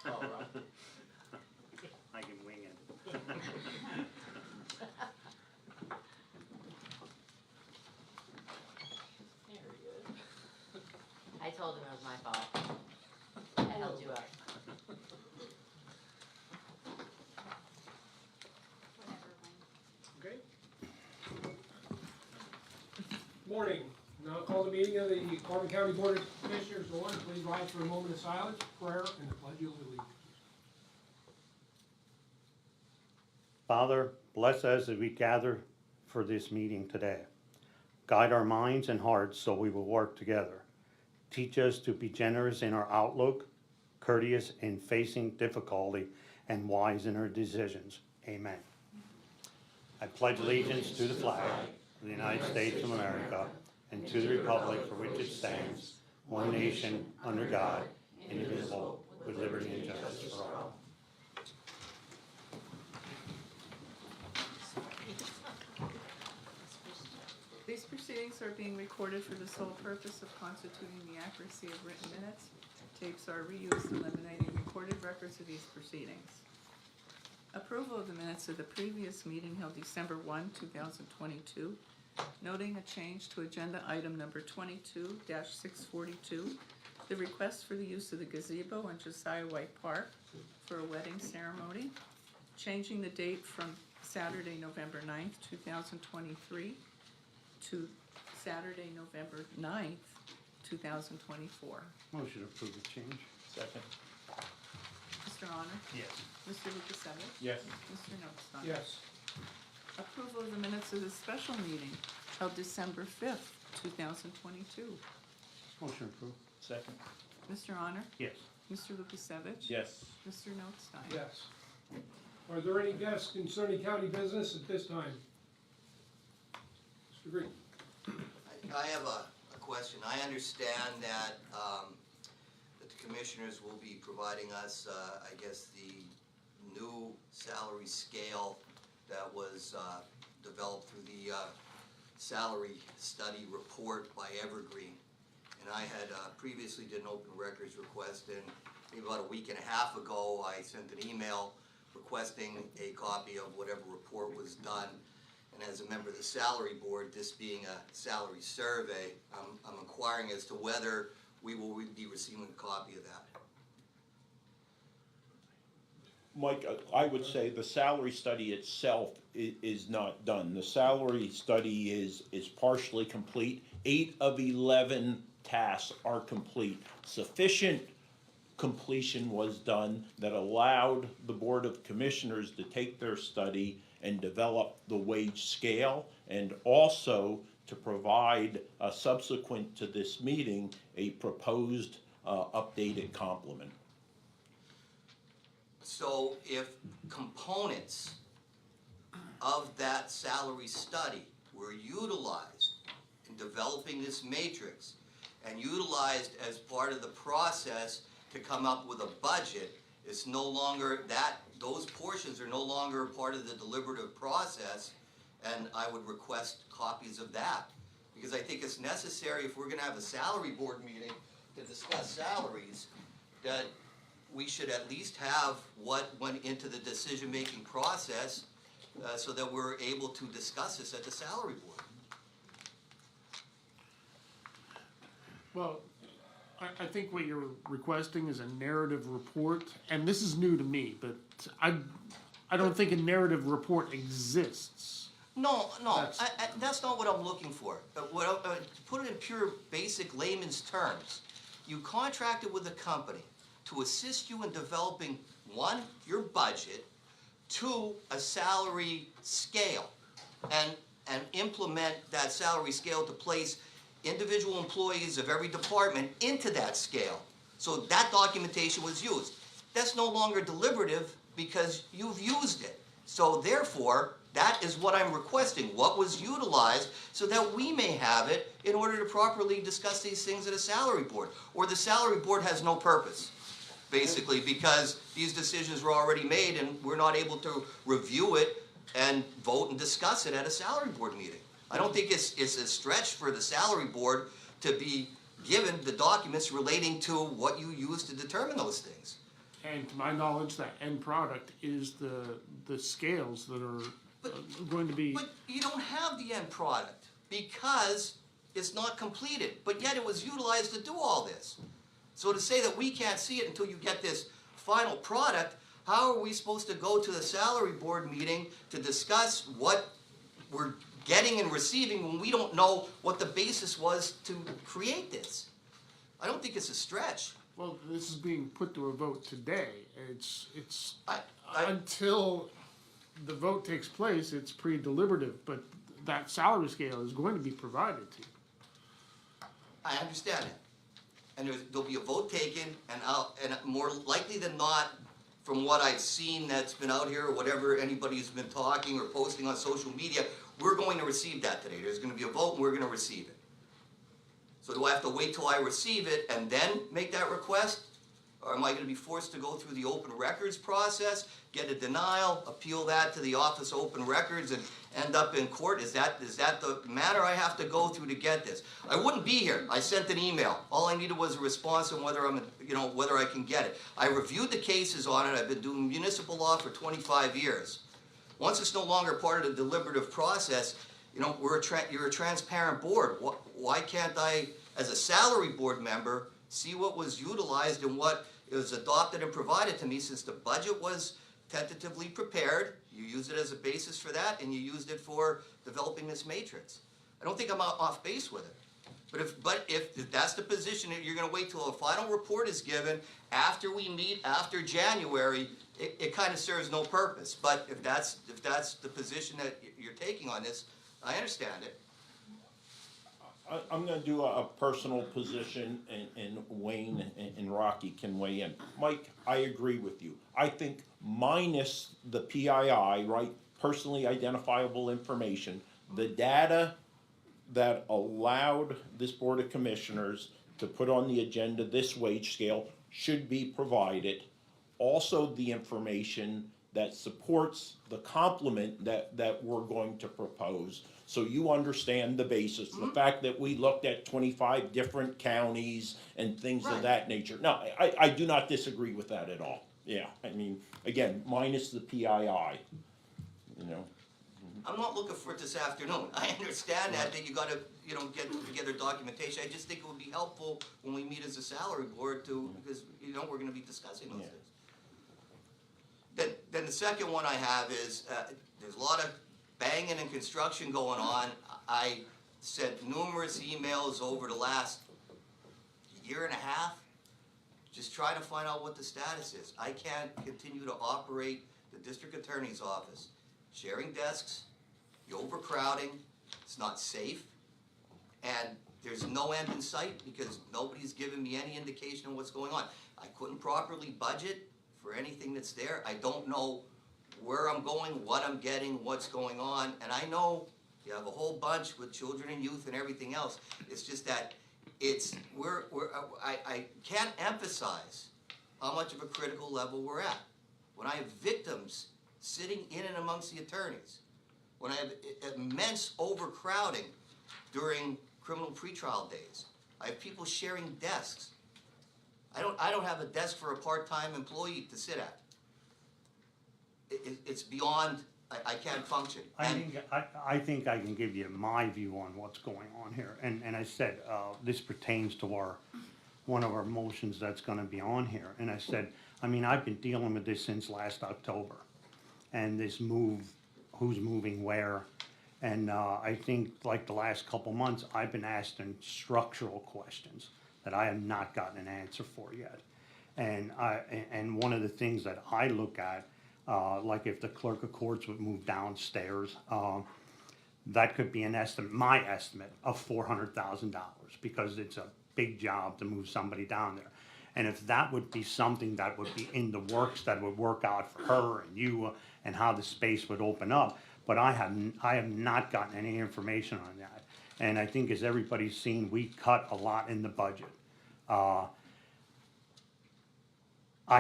All right. I can wing it. Very good. I told him it was my fault. I held you up. Okay. Morning. Now call the meeting of the Carbon County Board of Commissioners to order. Please rise for a moment of silence, prayer, and the pledge of allegiance. Father, bless us as we gather for this meeting today. Guide our minds and hearts so we will work together. Teach us to be generous in our outlook, courteous in facing difficulty, and wise in our decisions. Amen. I pledge allegiance to the flag of the United States of America and to the republic for which it stands, one nation, under God, indivisible, with liberty and justice for all. These proceedings are being recorded for the sole purpose of constituting the accuracy of written minutes. Tapes are reused, eliminating recorded records of these proceedings. Approval of the minutes of the previous meeting held December 1, 2022, noting a change to agenda item number 22-642, the request for the use of the gazebo in Josiah White Park for a wedding ceremony, changing the date from Saturday, November 9th, 2023 to Saturday, November 9th, 2024. Motion to approve the change. Second. Mr. Honor? Yes. Mr. Lukasevich? Yes. Mr. Notstein? Yes. Approval of the minutes of the special meeting held December 5th, 2022. Motion approved. Second. Mr. Honor? Yes. Mr. Lukasevich? Yes. Mr. Notstein? Yes. Are there any guests concerning county business at this time? Mr. Green. I have a question. I understand that that the commissioners will be providing us, I guess, the new salary scale that was developed through the salary study report by Evergreen. And I had previously did an open records request, and maybe about a week and a half ago, I sent an email requesting a copy of whatever report was done. And as a member of the salary board, this being a salary survey, I'm inquiring as to whether we will be receiving a copy of that. Mike, I would say the salary study itself is not done. The salary study is partially complete. 8 of 11 tasks are complete. Sufficient completion was done that allowed the Board of Commissioners to take their study and develop the wage scale, and also to provide, subsequent to this meeting, a proposed updated complement. So if components of that salary study were utilized in developing this matrix and utilized as part of the process to come up with a budget, it's no longer that, those portions are no longer part of the deliberative process, and I would request copies of that. Because I think it's necessary, if we're gonna have a salary board meeting to discuss salaries, that we should at least have what went into the decision-making process so that we're able to discuss this at the salary board. Well, I think what you're requesting is a narrative report, and this is new to me, but I don't think a narrative report exists. No, that's not what I'm looking for. To put it in pure, basic layman's terms, you contracted with a company to assist you in developing, 1, your budget, 2, a salary scale, and implement that salary scale to place individual employees of every department into that scale. So that documentation was used. That's no longer deliberative because you've used it. So therefore, that is what I'm requesting, what was utilized, so that we may have it in order to properly discuss these things at a salary board. Or the salary board has no purpose, basically, because these decisions were already made and we're not able to review it and vote and discuss it at a salary board meeting. I don't think it's a stretch for the salary board to be given the documents relating to what you used to determine those things. And to my knowledge, that end product is the scales that are going to be. But you don't have the end product because it's not completed, but yet it was utilized to do all this. So to say that we can't see it until you get this final product, how are we supposed to go to the salary board meeting to discuss what we're getting and receiving when we don't know what the basis was to create this? I don't think it's a stretch. Well, this is being put to a vote today. It's I- until the vote takes place, it's pre-deliberative, but that salary scale is going to be provided to you. I understand it. And there'll be a vote taken, and more likely than not, from what I've seen that's been out here, or whatever anybody's been talking or posting on social media, we're going to receive that today. There's gonna be a vote and we're gonna receive it. So do I have to wait till I receive it and then make that request? Or am I gonna be forced to go through the open records process, get a denial, appeal that to the Office of Open Records and end up in court? Is that the manner I have to go through to get this? I wouldn't be here. I sent an email. All I needed was a response on whether whether I can get it. I reviewed the cases on it. I've been doing municipal law for 25 years. Once it's no longer part of the deliberative process, you're a transparent board. Why can't I, as a salary board member, see what was utilized and what was adopted and provided to me, since the budget was tentatively prepared? You used it as a basis for that, and you used it for developing this matrix. I don't think I'm off base with it. But if that's the position, that you're gonna wait till a final report is given after we meet after January, it kind of serves no purpose. But if that's the position that you're taking on this, I understand it. I'm gonna do a personal position, and Wayne and Rocky can weigh in. Mike, I agree with you. I think minus the PII, right, personally identifiable information, the data that allowed this Board of Commissioners to put on the agenda this wage scale should be provided. Also, the information that supports the complement that we're going to propose, so you understand the basis. The fact that we looked at 25 different counties and things of Right. that nature. No, I do not disagree with that at all. Yeah, I mean, again, minus the PII, I'm not looking for it this afternoon. I understand that you gotta, get together documentation. I just think it would be helpful when we meet as a salary board because, we're gonna be discussing those Yeah. things. Then the second one I have is, there's a lot of banging and construction going on. I sent numerous emails over the last year and a half, just trying to find out what the status is. I can't continue to operate the district attorney's office, sharing desks, the overcrowding, it's not safe, and there's no end in sight because nobody's given me any indication of what's going on. I couldn't properly budget for anything that's there. I don't know where I'm going, what I'm getting, what's going on, and I know you have a whole bunch with children and youth and everything else. It's just that I can't emphasize how much of a critical level we're at. When I have victims sitting in and amongst the attorneys, when I have immense overcrowding during criminal pretrial days, I have people sharing desks. I don't have a desk for a part-time employee to sit at. It's beyond, I can't function. I think I can give you my view on what's going on here, and I said, this pertains to one of our motions that's gonna be on here, and I said, I've been dealing with this since last October, and this move, who's moving where, and I think like the last couple months, I've been asking structural questions that I have not gotten an answer for yet. And one of the things that I look at, like if the clerk of courts would move downstairs, that could be an estimate, my estimate of $400,000, because it's a big job to move somebody down there. And if that would be something that would be in the works, that would work out for her and you, and how the space would open up, but I have not gotten any information on that. And I think, as everybody's seen, we cut a lot in the budget. I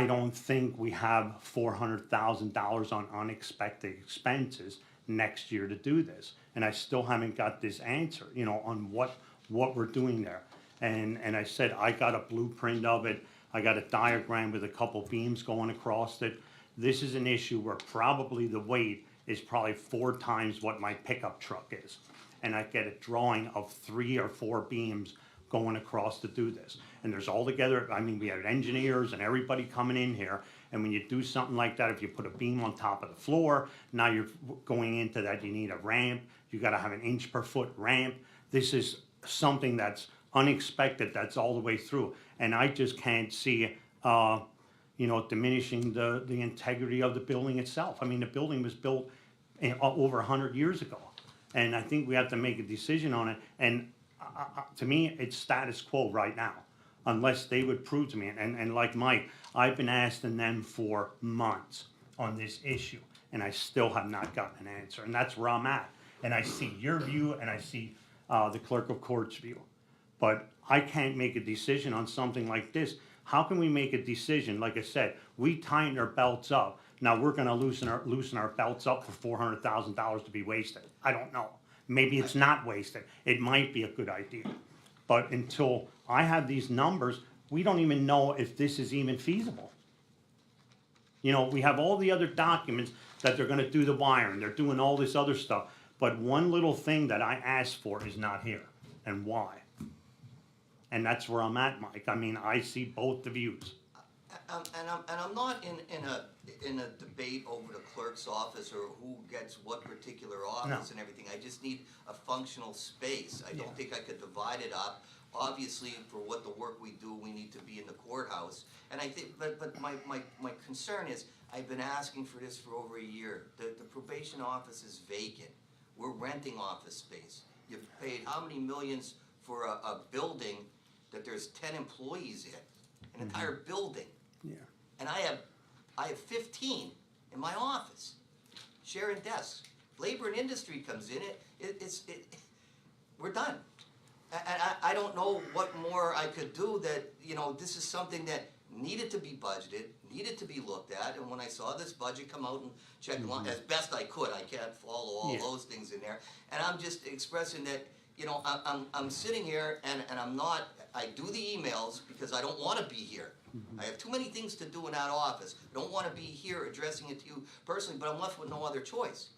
don't think we have $400,000 on unexpected expenses next year to do this. And I still haven't got this answer, on what we're doing there. And I said, I got a blueprint of it. I got a diagram with a couple beams going across it. This is an issue where probably the weight is probably 4 times what my pickup truck is. And I get a drawing of 3 or 4 beams going across to do this. And there's all together, I mean, we had engineers and everybody coming in here. And when you do something like that, if you put a beam on top of the floor, now you're going into that, you need a ramp. You gotta have an inch per foot ramp. This is something that's unexpected, that's all the way through. And I just can't see, diminishing the integrity of the building itself. I mean, the building was built over 100 years ago. And I think we have to make a decision on it. And to me, it's status quo right now, unless they would prove to me. And like Mike, I've been asking them for months on this issue, and I still have not gotten an answer. And that's where I'm at. And I see your view, and I see the clerk of court's view. But I can't make a decision on something like this. How can we make a decision? Like I said, we tighten our belts up. Now we're gonna loosen our belts up for $400,000 to be wasted. I don't know. Maybe it's not wasted. It might be a good idea. But until I have these numbers, we don't even know if this is even feasible. You know, we have all the other documents that they're gonna do the wiring, they're doing all this other stuff. But one little thing that I asked for is not here. And why? And that's where I'm at, Mike. I mean, I see both the views. And I'm not in a debate over the clerk's office or who gets what particular office No. and everything. I just need a functional space. I don't Yeah. think I could divide it up. Obviously, for what the work we do, we need to be in the courthouse. And I think, but my concern is, I've been asking for this for over a year. The probation office is vacant. We're renting office space. You've paid how many millions for a building that there's 10 employees in, an entire building. Yeah. And I have 15 in my office, sharing desks. Labor and industry comes in, we're done. And I don't know what more I could do that, this is something that needed to be budgeted, needed to be looked at, and when I saw this budget come out and check as best I could, I can't follow all those things in there, and I'm just expressing that, I'm sitting here and I do the emails because I don't wanna be here. I have too many things to do in that office. I don't wanna be here addressing it to you personally, but I'm left with no other choice.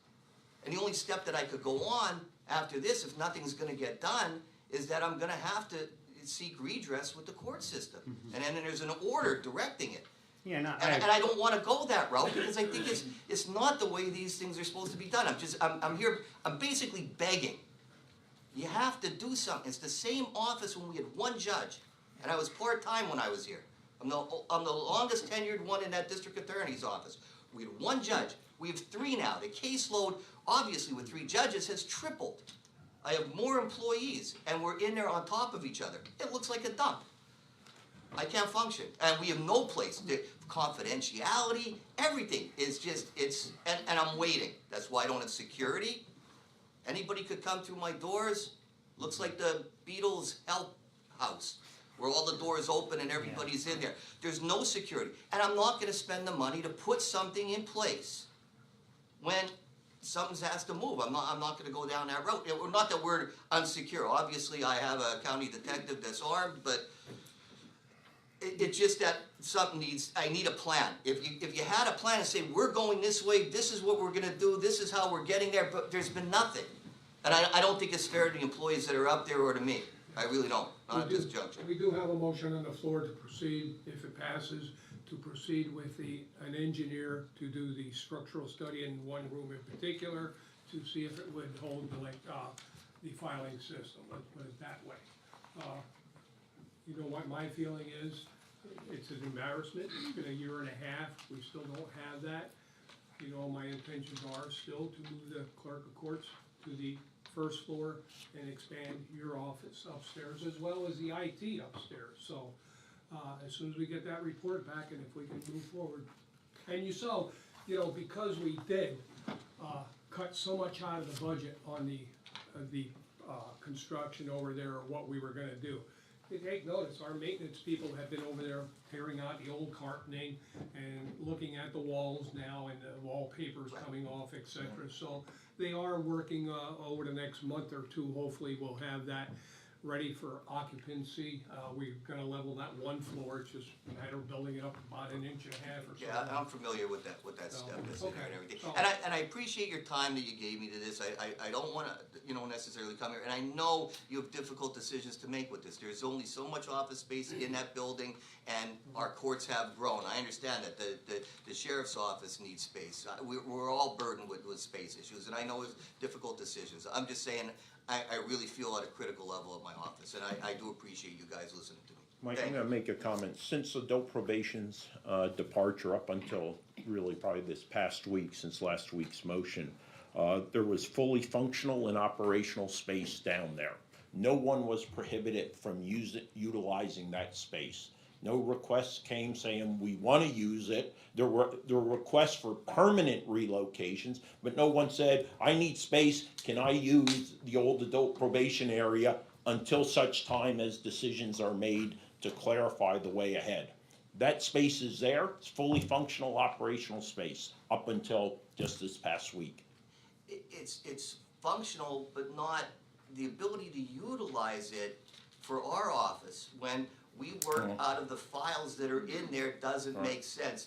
And the only step that I could go on after this, if nothing's gonna get done, is that I'm gonna have to seek redress with the court system. And then there's an order directing it. Yeah, no, And I don't wanna go that route because I think it's not the way these things are supposed to be done. I'm basically begging. You have to do something. It's the same office when we had one judge, and I was part-time when I was here. I'm the longest tenured one in that district attorney's office. We had one judge. We have 3 now. The caseload, obviously with 3 judges, has tripled. I have more employees, and we're in there on top of each other. It looks like a dump. I can't function, and we have no place. The confidentiality, everything is just, and I'm waiting. That's why I don't have security. Anybody could come through my doors. Looks like the Beatles' help house, where all the doors open and everybody's in there. There's no security, and I'm not gonna spend the money to put something in place when something has to move. I'm not gonna go down that road. Not that we're unsecure. Obviously, I have a county detective that's armed, but it's just that I need a plan. If you had a plan and say, we're going this way, this is what we're gonna do, this is how we're getting there, but there's been nothing. And I don't think it's fair to the employees that are up there or to me. I really don't, not at this juncture. We do have a motion on the floor to proceed, if it passes, to proceed with an engineer to do the structural study in one room in particular, to see if it would hold the filing system, let's put it that way. You know what my feeling is? It's an embarrassment. It's been a year and a half. We still don't have that. You know, my intentions are still to move the clerk of courts to the first floor and expand your office upstairs as well as the IT upstairs. So as soon as we get that report back and if we can move forward. And because we did cut so much out of the budget on the construction over there, or what we were gonna do. Take notice, our maintenance people have been over there tearing out the old carpeting and looking at the walls now, and the wallpaper's coming off, etc. So they are working over the next month or two. Hopefully we'll have that ready for occupancy. We're gonna level that one floor, it's just a matter of building it up about an inch and a half or so. Yeah, I'm familiar with that step that's in there and everything. So- And I appreciate your time that you gave me to this. I don't wanna, necessarily come here, and I know you have difficult decisions to make with this. There's only so much office space in that building, and our courts have grown. I understand that the sheriff's office needs space. We're all burdened with space issues, and I know it's difficult decisions. I'm just saying, I really feel at a critical level at my office, and I do appreciate you guys listening to me. Mike, Thank I'm you. gonna make a comment. Since adult probation's departure up until really probably this past week, since last week's motion, there was fully functional and operational space down there. No one was prohibited from utilizing that space. No requests came saying we wanna use it. There were requests for permanent relocations, but no one said, I need space, can I use the old adult probation area until such time as decisions are made to clarify the way ahead. That space is there, it's fully functional operational space, up until just this past week. It's functional, but not the ability to utilize it for our office when we work out of the files that are in there doesn't make sense.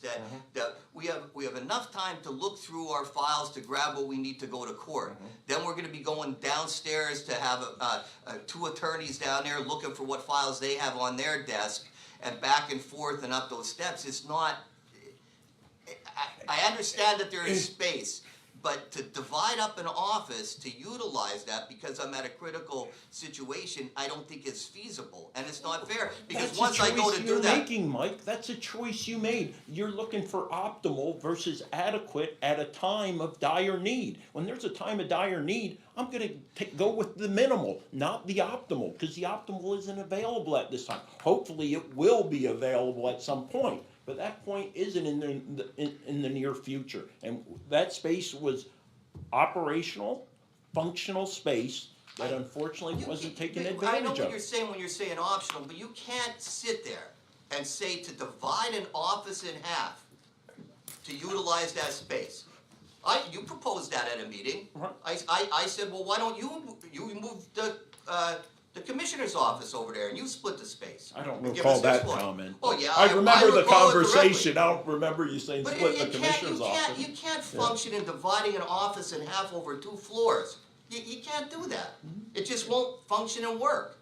That we have enough time to look through our files to grab what we need to go to court. Then we're gonna be going downstairs to have two attorneys down there looking for what files they have on their desk, and back and forth and up those steps. It's not, I understand that there is space, but to divide up an office to utilize that because I'm at a critical situation, I don't think is feasible, and it's not fair, because That's once a I go choice to do you're that. making, Mike, that's a choice you made. You're looking for optimal versus adequate at a time of dire need. When there's a time of dire need, I'm gonna go with the minimal, not the optimal, because the optimal isn't available at this time. Hopefully, it will be available at some point, but that point isn't in the near future. And that space was operational, functional space that unfortunately You wasn't can't- taken I know advantage what of. you're saying when you're saying optional, but you can't sit there and say to divide an office in half to utilize that space. You proposed that at a meeting. Right. I said, well, why don't you move the commissioner's office over there and you split the space? I don't and give recall us this that one. comment. Oh, yeah, I remember the recall it correctly. conversation, I don't remember you saying But split the you commissioner's office. you can't function in dividing an office in half over 2 floors. You can't do that. It just won't function and work.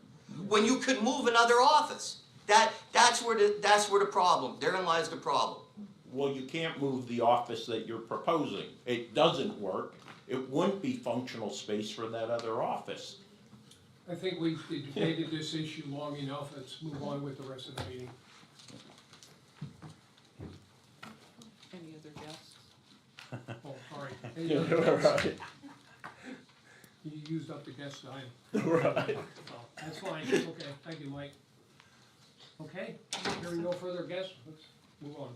When you could move another office. That's where the problem, therein lies the problem. Well, you can't move the office that you're proposing. It doesn't work. It wouldn't be functional space for that other office. I think we've debated this issue long enough, let's move on with the rest of the meeting. Any other guests? Oh, sorry. Any other guests? You used up the guest time. Right. Well, that's fine, okay, thank you, Mike. Okay, hearing no further guests, let's move on.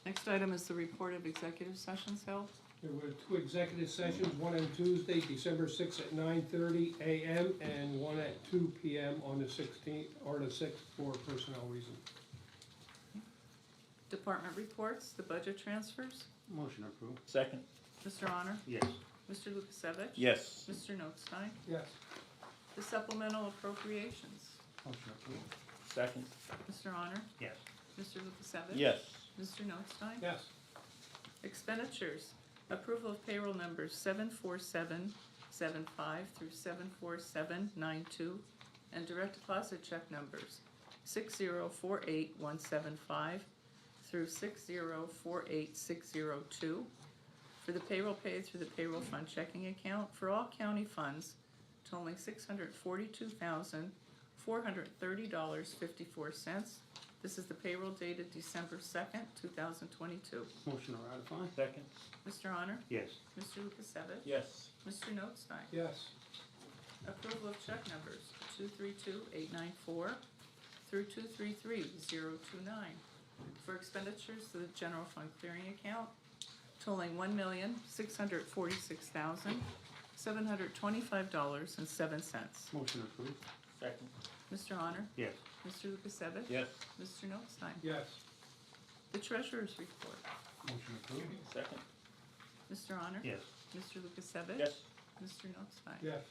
Next item is the report of executive sessions held. There were 2 executive sessions, one on Tuesday, December 6th at 9:30 a.m. and one at 2 p.m. on the 16th, or the 6th for personnel reasons. Department reports, the budget transfers. Motion approved. Second? Mr. Honor? Yes. Mr. Lukasevich? Yes. Mr. Notstein? Yes. The supplemental appropriations. Motion approved. Second? Mr. Honor? Yes. Mr. Lukasevich? Yes. Mr. Notstein? Yes. Expenditures. Approval of payroll numbers 74775 through 74792 and direct deposit check numbers 6048175 through 6048602 for the payroll paid through the payroll fund checking account for all county funds totaling $642,430.54. This is the payroll dated December 2nd, 2022. Motion to ratify? Second? Mr. Honor? Yes. Mr. Lukasevich? Yes. Mr. Notstein? Yes. Approval of check numbers 232894 through 233029 for expenditures to the general fund clearing account totaling $1,646,725.07. Motion approved? Second? Mr. Honor? Yes. Mr. Lukasevich? Yes. Mr. Notstein? Yes. The treasurer's report. Motion approved? Second? Mr. Honor? Yes. Mr. Lukasevich? Yes. Mr. Notstein? Yes.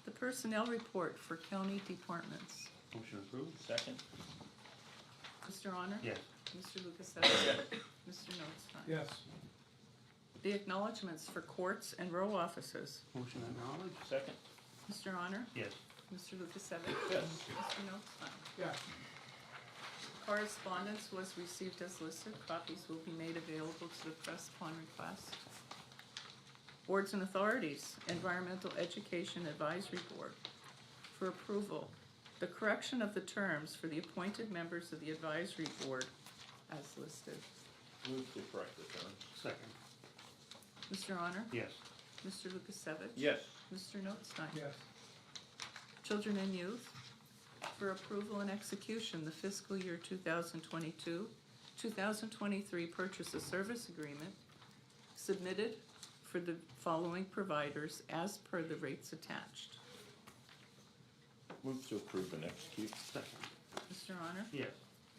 The personnel report for county departments. Motion approved. Second? Mr. Honor? Yes. Mr. Lukasevich? Mr. Notstein? Yes. The acknowledgements for courts and row offices. Motion acknowledged. Second? Mr. Honor? Yes. Mr. Lukasevich? Yes. Mr. Notstein? Yes. Correspondence was received as listed. Copies will be made available to the press upon request. Boards and authorities, Environmental Education Advisory Board. For approval, the correction of the terms for the appointed members of the advisory board as listed. Move to correct the terms. Second. Mr. Honor? Yes. Mr. Lukasevich? Yes. Mr. Notstein? Yes. Children and Youth, for approval and execution, the fiscal year 2022-2023 purchase of service agreement submitted for the following providers as per the rates attached. Move to approve and execute. Second. Mr. Honor? Yes.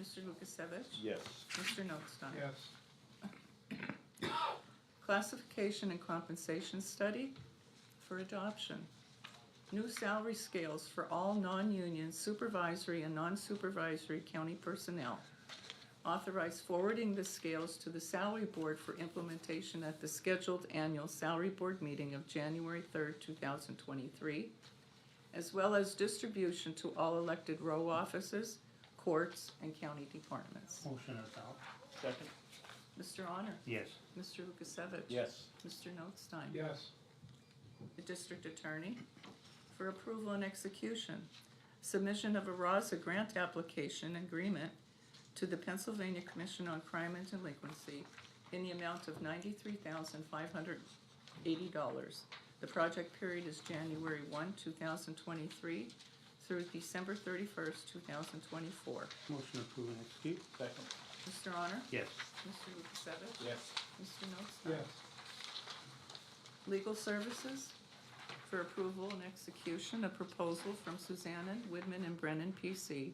Mr. Lukasevich? Yes. Mr. Notstein? Yes. Classification and compensation study for adoption. New salary scales for all non-union supervisory and non-supervisory county personnel. Authorize forwarding the scales to the salary board for implementation at the scheduled annual salary board meeting of January 3rd, 2023, as well as distribution to all elected row offices, courts, and county departments. Motion adopt. Second? Mr. Honor? Yes. Mr. Lukasevich? Yes. Mr. Notstein? Yes. The district attorney for approval and execution. Submission of a RASA grant application agreement to the Pennsylvania Commission on Crime and Delinquency in the amount of $93,580. The project period is January 1, 2023 through December 31st, 2024. Motion approved and execute. Second? Mr. Honor? Yes. Mr. Lukasevich? Yes. Mr. Notstein? Yes. Legal services for approval and execution, a proposal from Susanna Widman and Brennan PC,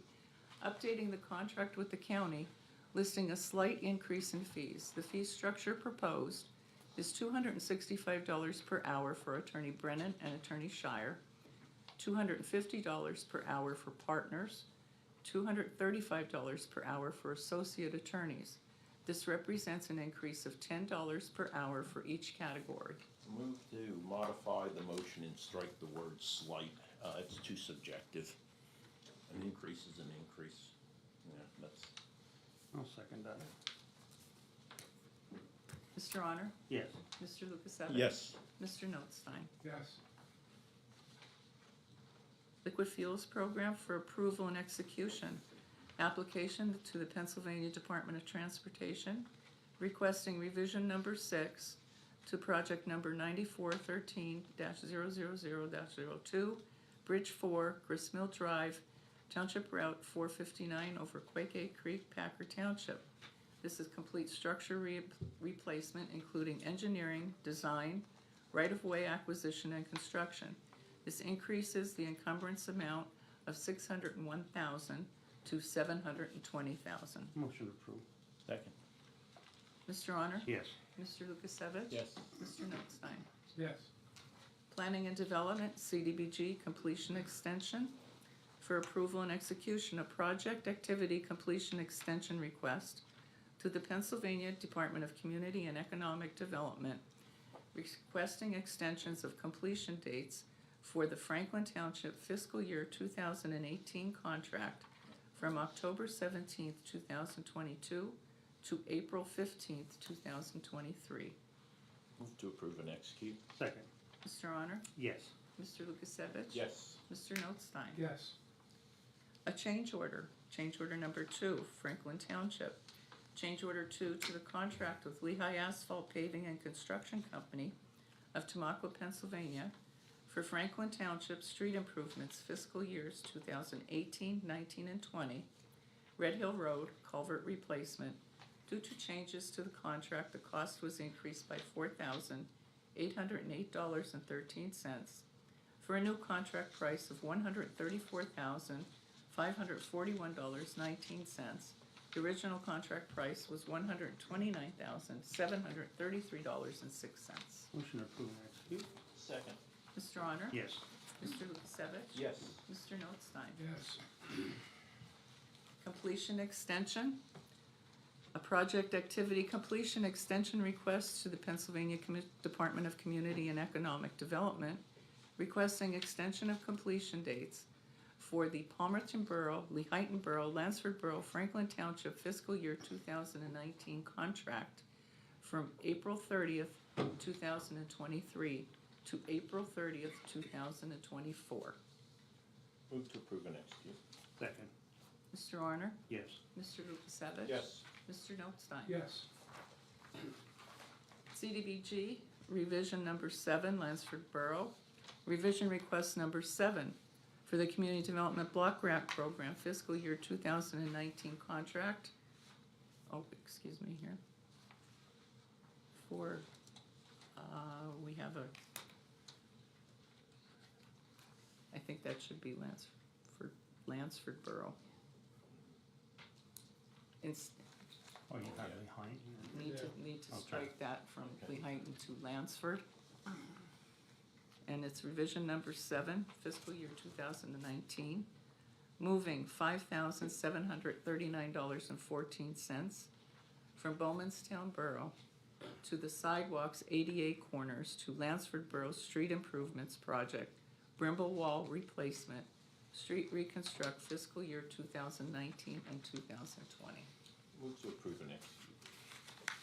updating the contract with the county, listing a slight increase in fees. The fee structure proposed is $265 per hour for Attorney Brennan and Attorney Shire, $250 per hour for partners, $235 per hour for associate attorneys. This represents an increase of $10 per hour for each category. Move to modify the motion and strike the word slight. It's too subjective. An increase is an increase. Yeah, that's, I'll second that. Mr. Honor? Yes. Mr. Lukasevich? yes. Mr. Notstein? Yes. Liquid Fuels Program for approval and execution. Application to the Pennsylvania Department of Transportation requesting revision number 6 to project number 9413-000-02, Bridge 4, Grist Mill Drive, Township Route 459 over Quakey Creek, Packer Township. This is complete structure replacement, including engineering, design, right-of-way acquisition, and construction. This increases the encumbrance amount of $601,000 to $720,000. Motion approved. Second? Mr. Honor? Yes. Mr. Lukasevich? Yes. Mr. Notstein? Yes. Planning and Development, CDBG completion extension for approval and execution, a project activity completion extension request to the Pennsylvania Department of Community and Economic Development, requesting extensions of completion dates for the Franklin Township fiscal year 2018 contract from October 17th, 2022 to April 15th, 2023. Move to approve and execute. Second. Mr. Honor? Yes. Mr. Lukasevich? Yes. Mr. Notstein? Yes. A change order number 2, Franklin Township. Change order 2 to the contract with Lehigh Asphalt Paving and Construction Company of Tamaqua, Pennsylvania for Franklin Township street improvements fiscal years 2018, 19, and 20. Red Hill Road culvert replacement. Due to changes to the contract, the cost was increased by $4,808.13 for a new contract price of $134,541.19. The original contract price was $129,733.06. Motion approved and execute. Second? Mr. Honor? Yes. Mr. Lukasevich? Yes. Mr. Notstein? Yes. Completion extension. A project activity completion extension request to the Pennsylvania Department of Community and Economic Development, requesting extension of completion dates for the Palmerton Borough, Lehighton Borough, Lansford Borough, Franklin Township fiscal year 2019 contract from April 30th, 2023 to April 30th, 2024. Move to approve and execute. Second. Mr. Arner? Yes. Mr. Lukasevich? Yes. Mr. Notstein? Yes. CDBG, revision number 7, Lansford Borough. Revision request number 7 for the Community Development Block Grant Program fiscal year 2019 contract. Oh, excuse me here. For, we have a, I think that should be Lansford Borough. It's, Oh, you got it behind you? need to Okay. strike that from Okay. Lehighton to Lansford. And it's revision number 7, fiscal year 2019, moving $5,739.14 from Bowmanstown Borough to the sidewalks ADA corners to Lansford Borough Street Improvements Project, Brimble Wall Replacement, Street Reconstruct fiscal year 2019 and 2020. Move to approve and execute.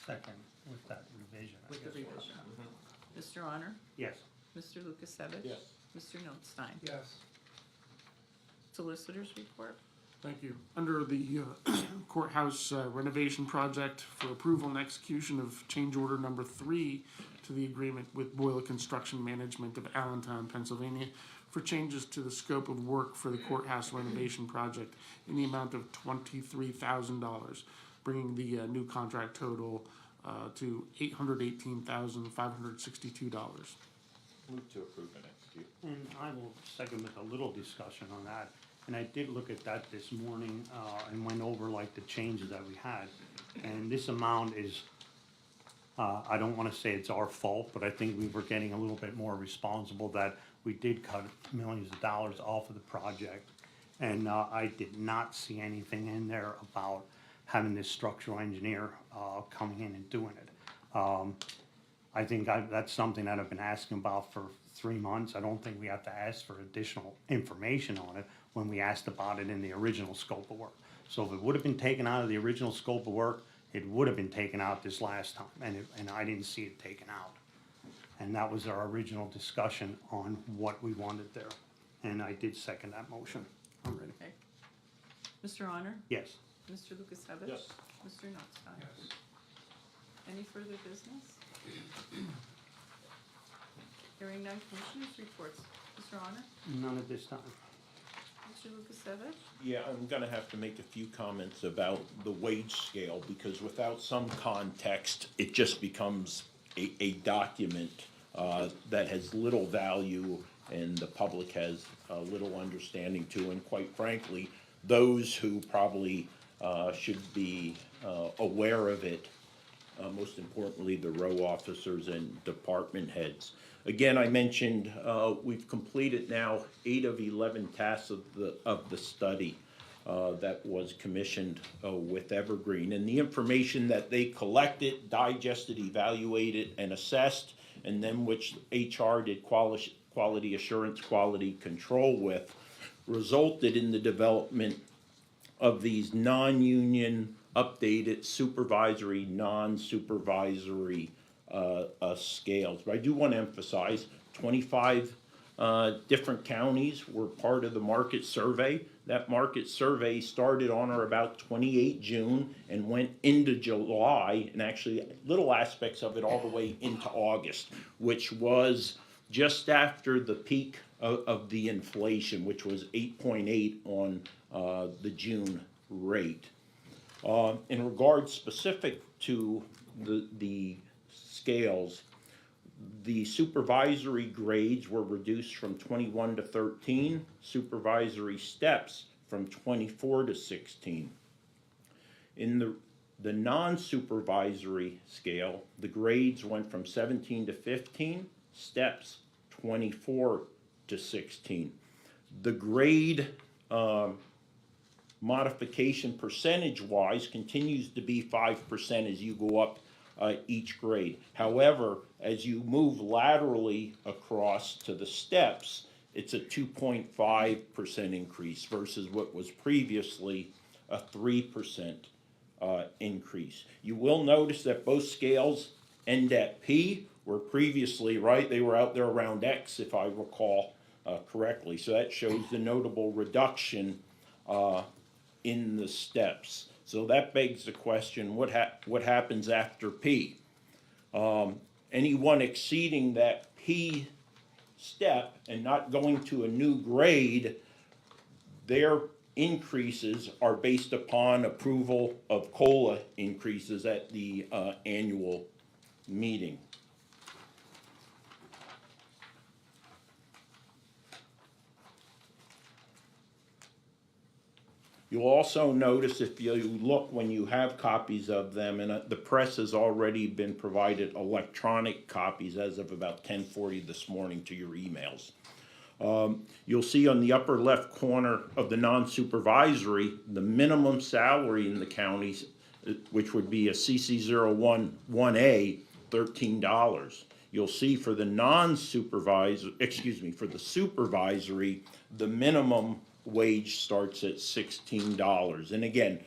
Second, with that revision. I With the guess. revision. Mr. Honor? Yes. Mr. Lukasevich? Yes. Mr. Notstein? Yes. Solicitors report? Thank you. Under the courthouse renovation project for approval and execution of change order number 3 to the agreement with Boyle Construction Management of Allentown, Pennsylvania, for changes to the scope of work for the courthouse renovation project in the amount of $23,000, bringing the new contract total to $818,562. Move to approve and execute. And I will second with a little discussion on that. And I did look at that this morning, and went over like the changes that we had. And this amount is, I don't wanna say it's our fault, but I think we were getting a little bit more responsible that we did cut millions of dollars off of the project. And, I did not see anything in there about having this structural engineer, coming in and doing it. I think that's something that I've been asking about for 3 months. I don't think we have to ask for additional information on it when we asked about it in the original scope of work. So if it would have been taken out of the original scope of work, it would have been taken out this last time, and I didn't see it taken out. And that was our original discussion on what we wanted there. And I did second that motion. I'm ready. Okay. Mr. Honor? Yes. Mr. Lukasevich? Yes. Mr. Notstein? Yes. Any further business? Hearing none, commissioners' reports. Mr. Honor? None at this time. Mr. Lukasevich? Yeah, I'm gonna have to make a few comments about the wage scale, because without some context, it just becomes a document that has little value and the public has little understanding to, and quite frankly, those who probably should be aware of it, most importantly, the row officers and department heads. Again, I mentioned, we've completed now 8 of 11 tasks of the study that was commissioned with Evergreen. And the information that they collected, digested, evaluated, and assessed, and then which HR did quality assurance, quality control with, resulted in the development of these non-union, updated supervisory, non-supervisory scales. But I do want to emphasize 25 different counties were part of the market survey. That market survey started on or about 28 June and went into July, and actually little aspects of it all the way into August, which was just after the peak of the inflation, which was 8.8 on the June rate. In regards specific to the scales, the supervisory grades were reduced from 21 to 13, supervisory steps from 24 to 16. In the non-supervisory scale, the grades went from 17 to 15, steps 24 to 16. The grade modification percentage-wise continues to be 5% as you go up each grade. However, as you move laterally across to the steps, it's a 2.5% increase versus what was previously a 3% increase. You will notice that both scales end at P, where previously, right, they were out there around X, if I recall correctly. So that shows the notable reduction in the steps. So that begs the question, what happens after P? Anyone exceeding that P step and not going to a new grade, their increases are based upon approval of COLA increases at the annual meeting. You'll also notice, if you look when you have copies of them, and the press has already been provided electronic copies as of about 10:40 this morning to your emails. You'll see on the upper left corner of the non-supervisory, the minimum salary in the counties, which would be a CC011A, $13. You'll see for the for the supervisory, the minimum wage starts at $16. And again,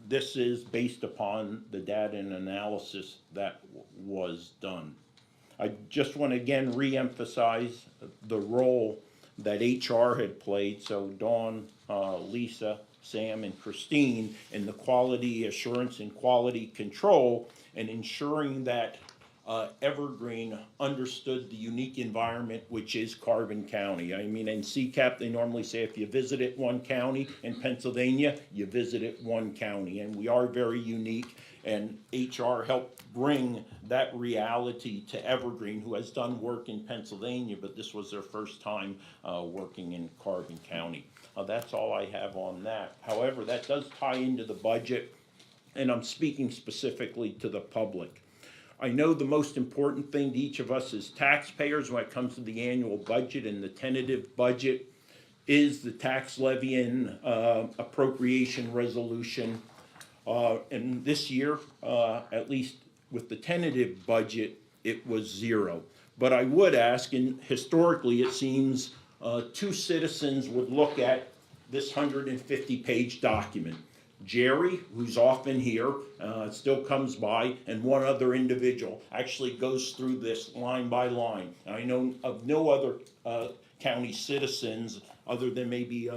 this is based upon the data and analysis that was done. I just want to again re-emphasize the role that HR had played, so Dawn, Lisa, Sam, and Christine, in the quality assurance and quality control, and ensuring that Evergreen understood the unique environment which is Carbon County. I mean, in CCAP, they normally say if you visited one county in Pennsylvania, you visited one county, and we are very unique, and HR helped bring that reality to Evergreen, who has done work in Pennsylvania, but this was their first time working in Carbon County. That's all I have on that. However, that does tie into the budget, and I'm speaking specifically to the public. I know the most important thing to each of us as taxpayers when it comes to the annual budget and the tentative budget is the tax levy and appropriation resolution. And this year, at least with the tentative budget, it was 0. But I would ask, and historically it seems 2 citizens would look at this 150-page document. Jerry, who's often here, still comes by, and one other individual actually goes through this line by line. And I know of no other county citizens other than maybe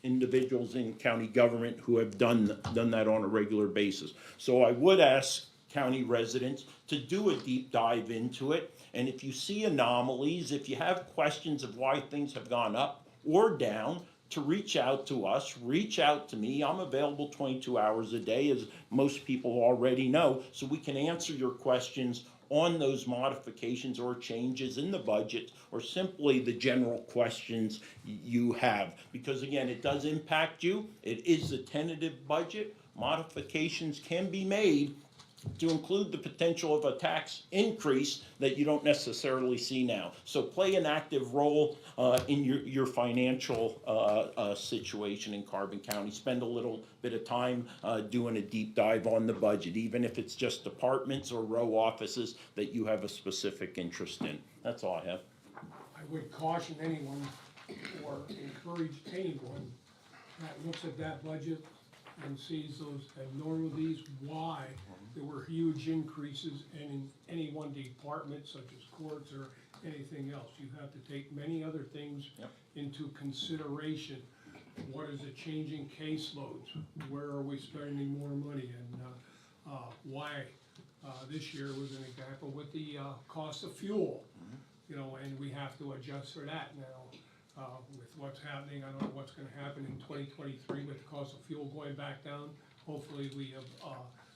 individuals in county government who have done that on a regular basis. So I would ask county residents to do a deep dive into it, and if you see anomalies, if you have questions of why things have gone up or down, to reach out to us, reach out to me. I'm available 22 hours a day, as most people already know, so we can answer your questions on those modifications or changes in the budget, or simply the general questions you have. Because again, it does impact you. It is a tentative budget. Modifications can be made to include the potential of a tax increase that you don't necessarily see now. So play an active role in your financial situation in Carbon County. Spend a little bit of time doing a deep dive on the budget, even if it's just departments or row offices that you have a specific interest in. That's all I have. I would caution anyone or encourage anyone that looks at that budget and sees those abnormalities, why there were huge increases in any one department, such as courts or anything else. You have to take many other things into consideration. What is the changing caseloads? Where are we spending more money? And why? This year was an example with the cost of fuel, you know, and we have to adjust for that now. With what's happening, I don't know what's gonna happen in 2023 with the cost of fuel going back down. Hopefully we have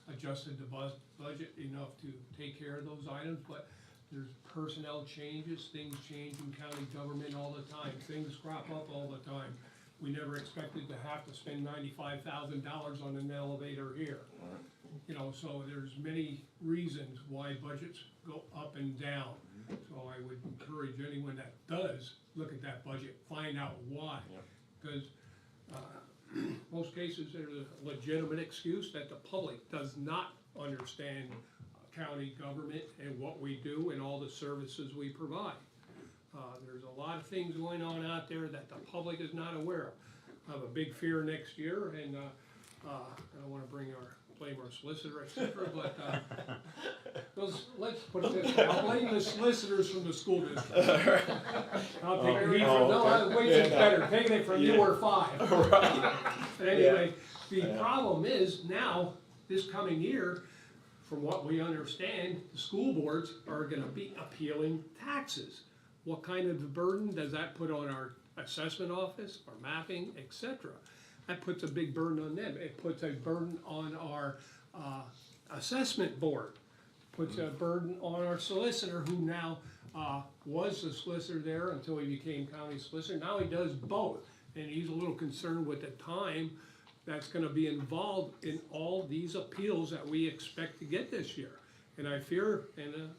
adjusted the budget enough to take care of those items, but there's personnel changes, things change in county government all the time, things crop up all the time. We never expected to have to spend $95,000 on an elevator here. You know, so there's many reasons why budgets go up and down. So So I would encourage anyone that does look at that budget, find out why. Because most cases, there's a legitimate excuse that the public does not understand county government and what we do and all the services we provide. There's a lot of things going on out there that the public is not aware of. I have a big fear next year, and I don't wanna blame our solicitor, et cetera, but, let's put it this way, I'll blame the solicitors from the school district. I'll take it from, no, wait, it's better, taking it from you or five. But anyway, the problem is now, this coming year, from what we understand, the school boards are gonna be appealing taxes. What kind of burden does that put on our assessment office, our mapping, et cetera? That puts a big burden on them. It puts a burden on our assessment board, puts a burden on our solicitor, who now was the solicitor there until he became county solicitor. Now he does both, and he's a little concerned with the time that's gonna be involved in all these appeals that we expect to get this year. And I fear in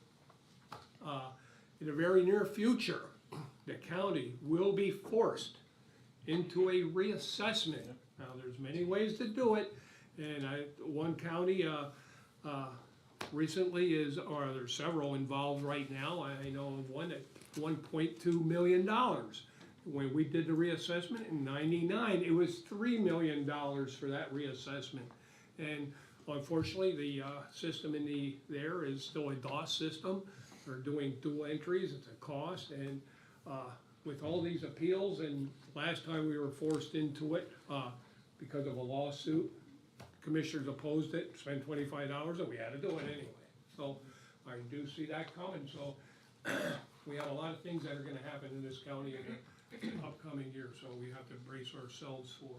the very near future, the county will be forced into a reassessment. Now, there's many ways to do it, and one county recently or there's several involved right now. I know of one at $1.2 million. When we did the reassessment in '99, it was $3 million for that reassessment. And unfortunately, the system there is still a DOS system. They're doing dual entries, it's a cost, and with all these appeals, and last time we were forced into it because of a lawsuit, commissioners opposed it, spent $25, and we had to do it anyway. So I do see that coming, so we have a lot of things that are gonna happen in this county in the upcoming year, so we have to brace ourselves for,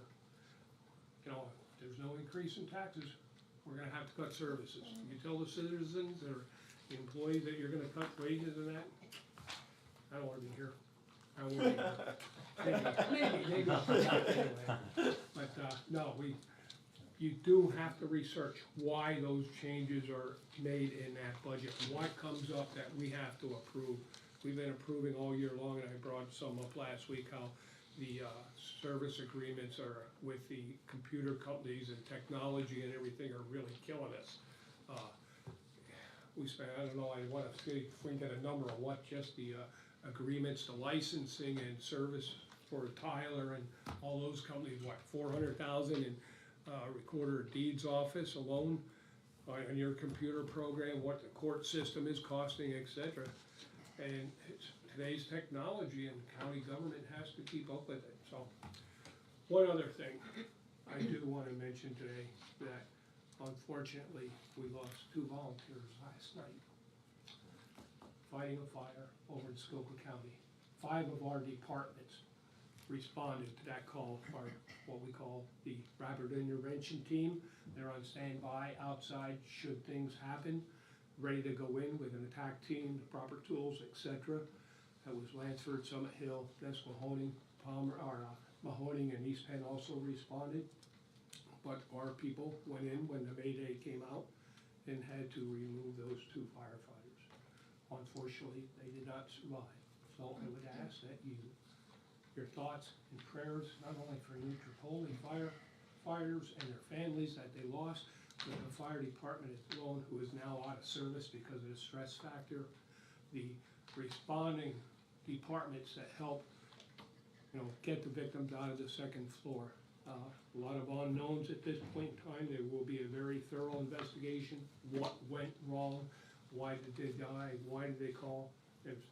if there's no increase in taxes, we're gonna have to cut services. You tell the citizens or the employees that you're gonna cut wages and that, I don't wanna be here. I won't be here. Maybe, anyway. But, no, you do have to research why those changes are made in that budget, what comes up that we have to approve. We've been approving all year long, and I brought some up last week, how the service agreements are with the computer companies and technology and everything are really killing us. We spent, I don't know, I wanna see if we can get a number on what just the agreements, the licensing and service for Tyler and all those companies, what, 400,000 in recorder of deeds office alone on your computer program, what the court system is costing, et cetera. And it's today's technology, and county government has to keep up with it. So, one other thing I do wanna mention today, that unfortunately, we lost 2 volunteers last night fighting a fire over in Skokie County. 5 of our departments responded to that call, or what we call the rapid intervention team. They're on standby outside should things happen, ready to go in with an attack team, the proper tools, etc. That was Lansford, Summit Hill, Nesquehoning, Mahoning, and East Penn also responded. But our people went in when the Mayday came out and had to remove those 2 firefighters. Unfortunately, they did not survive. So I would ask that your thoughts and prayers, not only for NutriPoli firefighters and their families that they lost, but the fire department alone, who is now out of service because of the stress factor, the responding departments that help, get the victims out of the 2nd floor. A lot of unknowns at this point in time. There will be a very thorough investigation. What went wrong? Why did they die? Why did they call? There's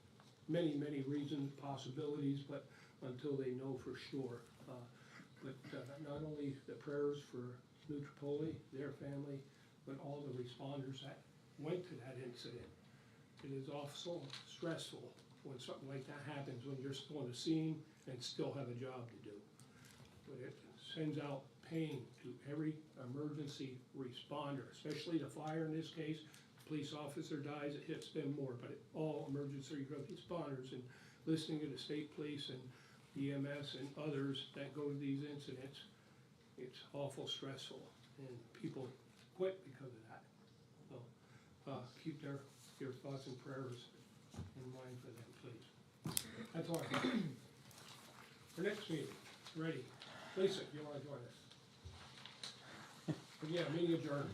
many, many reasons, possibilities, but until they know for sure. But not only the prayers for NutriPoli, their family, but all the responders that went to that incident. It is also stressful when something like that happens, when you're still on the scene and still have a job to do. But it sends out pain to every emergency responder, especially the fire in this case. Police officer dies, it hits them more, but all emergency responders, and listening to the state police and EMS and others that go to these incidents, it's awful stressful, and people quit because of that. So keep your thoughts and prayers in mind for them, please. That's all. For next meeting, ready. Lisa, if you wanna join us. But yeah, meeting adjourned.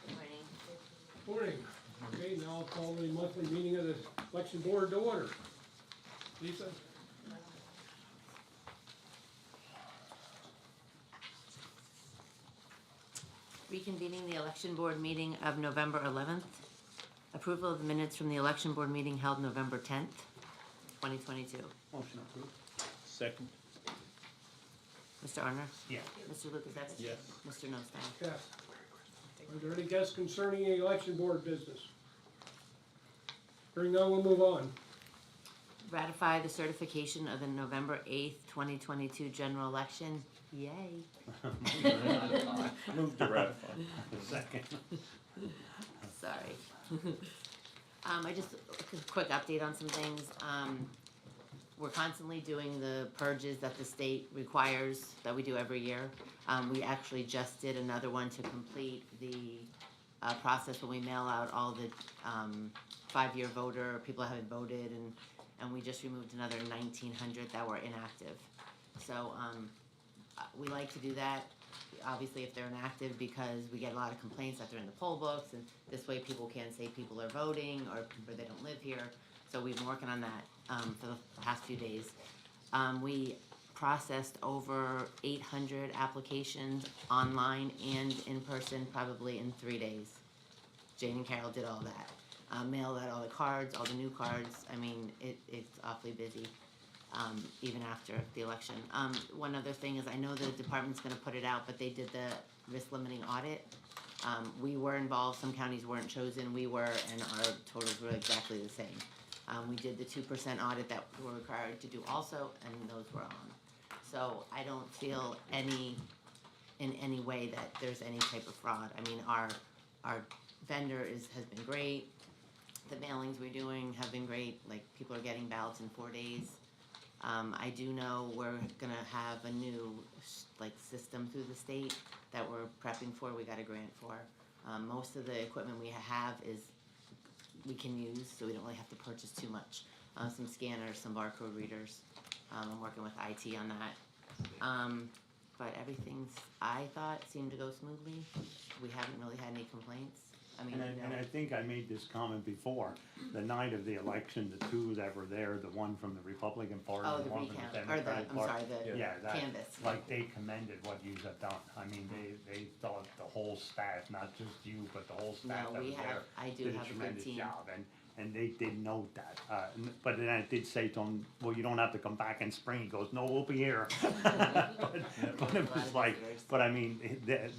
Morning. Morning. Okay, now I'll call the monthly meeting of the election board to order. Lisa? Reconvening the election board meeting of November 11th. Approval of the minutes from the election board meeting held November 10th, 2022. Motion approved. Second? Mr. Arner? Yeah. Mr. Lukasevich? Yes. Mr. Nostine? Yes. Are there any guests concerning the election board business? Hearing none, we'll move on. Ratify the certification of the November 8th, 2022 general election. Yay. Move to ratify. Second. Sorry. I just, a quick update on some things. We're constantly doing the purges that the state requires, that we do every year. We actually just did another one to complete the process when we mail out all the 5-year voter, people that haven't voted, and we just removed another 1,900 that were inactive. So we like to do that, obviously if they're inactive, because we get a lot of complaints that they're in the poll books, and this way people can't say people are voting or they don't live here. So we've been working on that for the past few days. We processed over 800 applications online and in person, probably in 3 days. Jane and Carol did all that. Mailed out all the cards, all the new cards. I mean, it's awfully busy, even after the election. One other thing is, I know the department's gonna put it out, but they did the risk limiting audit. We were involved, some counties weren't chosen, we were, and our totals were exactly the same. We did the 2% audit that we're required to do also, and those were on. So I don't feel in any way that there's any type of fraud. I mean, our vendor has been great. The mailings we're doing have been great, like people are getting ballots in 4 days. I do know we're gonna have a new system through the state that we're prepping for, we got a grant for. Most of the equipment we have we can use, so we don't really have to purchase too much. Some scanners, some barcode readers. I'm working with IT on that. But everything's, I thought, seemed to go smoothly. We haven't really had any complaints. I mean, And I think I made this comment before, the night of the election, the two that were there, the one from the Republican Party, oh, and the one from recount, the or the, Democratic I'm Party. sorry, the Yeah, that, canvas. like, they commended what you have done. I mean, they thought the whole staff, not just you, but the whole staff No, that we was have, there, I do did a have a good tremendous team. job, and they did note that. But then I did say to him, well, you don't have to come back in spring. He goes, no, we'll be here. But it was like, but I mean,